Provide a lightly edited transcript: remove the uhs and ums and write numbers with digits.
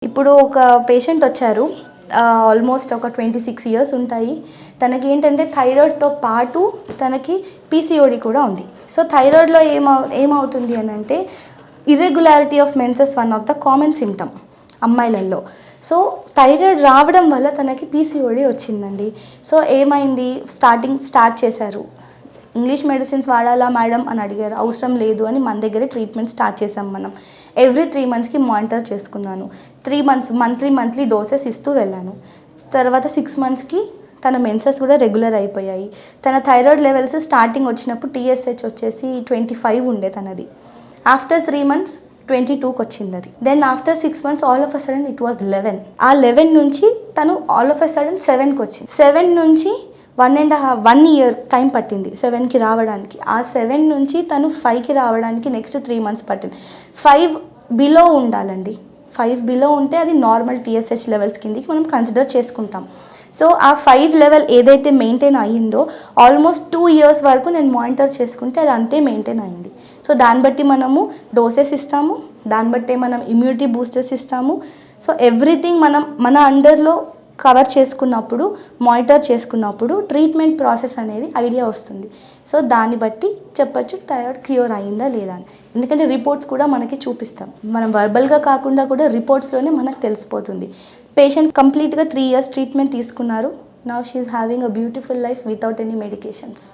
ఇప్పుడు ఒక పేషెంట్ వచ్చారు, ఆల్మోస్ట్ ఒక 26 ఇయర్స్ ఉంటాయి. తనకి ఏంటంటే థైరాయిడ్తో పాటు తనకి పీసీఓడి కూడా ఉంది. సో థైరాయిడ్లో ఏమవుతుంది అని అంటే irregularity of menses one of the common symptom అమ్మాయిలలో. సో థైరాయిడ్ రావడం వల్ల తనకి పీసీఓడి వచ్చిందండి. సో ఏమైంది, స్టార్ట్ చేశారు. ఇంగ్లీష్ మెడిసిన్స్ వాడాలా మేడం అని అడిగారు. అవసరం లేదు అని మన దగ్గరే ట్రీట్మెంట్ స్టార్ట్ చేసాం మనం. ఎవ్రీ 3 మంత్స్కి మానిటర్ చేసుకున్నాను. 3 మంత్స్ మంత్లీ డోసెస్ ఇస్తూ వెళ్ళాను. తర్వాత 6 మంత్స్కి తన మెన్సెస్ కూడా రెగ్యులర్ అయిపోయాయి. తన థైరాయిడ్ లెవెల్స్ స్టార్టింగ్ వచ్చినప్పుడు టీఎస్హెచ్ వచ్చేసి 25 ఉండే తనది. ఆఫ్టర్ 3 మంత్స్ 22కి వచ్చింది అది. Then after 6 months all of a sudden it was 11. ఆ 11 నుంచి తను ఆల్ ఆఫ్ అ సడన్ 7కి వచ్చింది. 7 నుంచి 1 ఇయర్ టైం పట్టింది 7కి రావడానికి. ఆ 7 నుంచి తను 5కి రావడానికి నెక్స్ట్ 3 మంత్స్ పట్టింది. 5 బిలో ఉండాలండి. 5 బిలో ఉంటే అది నార్మల్ టీఎస్హెచ్ లెవెల్స్ కిందకి మనం కన్సిడర్ చేసుకుంటాం. సో ఆ 5 లెవెల్ ఏదైతే మెయింటైన్ అయ్యిందో ఆల్మోస్ట్ 2 ఇయర్స్ వరకు నేను మానిటర్ చేసుకుంటే అది అంతే మెయింటైన్ అయ్యింది. సో దాన్ని బట్టి మనము డోసెస్ ఇస్తాము, దాన్ని బట్టే మనం ఇమ్యూనిటీ బూస్టర్స్ ఇస్తాము. సో ఎవ్రీథింగ్ మనం మన అండర్లో కవర్ చేసుకున్నప్పుడు, మానిటర్ చేసుకున్నప్పుడు ట్రీట్మెంట్ ప్రాసెస్ అనేది ఐడియా వస్తుంది. సో దాన్ని బట్టి చెప్పచ్చు థైరాయిడ్ క్యూర్ అయిందా లేదా అని. ఎందుకంటే రిపోర్ట్స్ కూడా మనకి చూపిస్తాం. మనం వర్బల్గా కాకుండా కూడా రిపోర్ట్స్లోనే మనకు తెలిసిపోతుంది. పేషెంట్ కంప్లీట్గా 3 ఇయర్స్ ట్రీట్మెంట్ తీసుకున్నారు. Now she is having a beautiful life without any medications.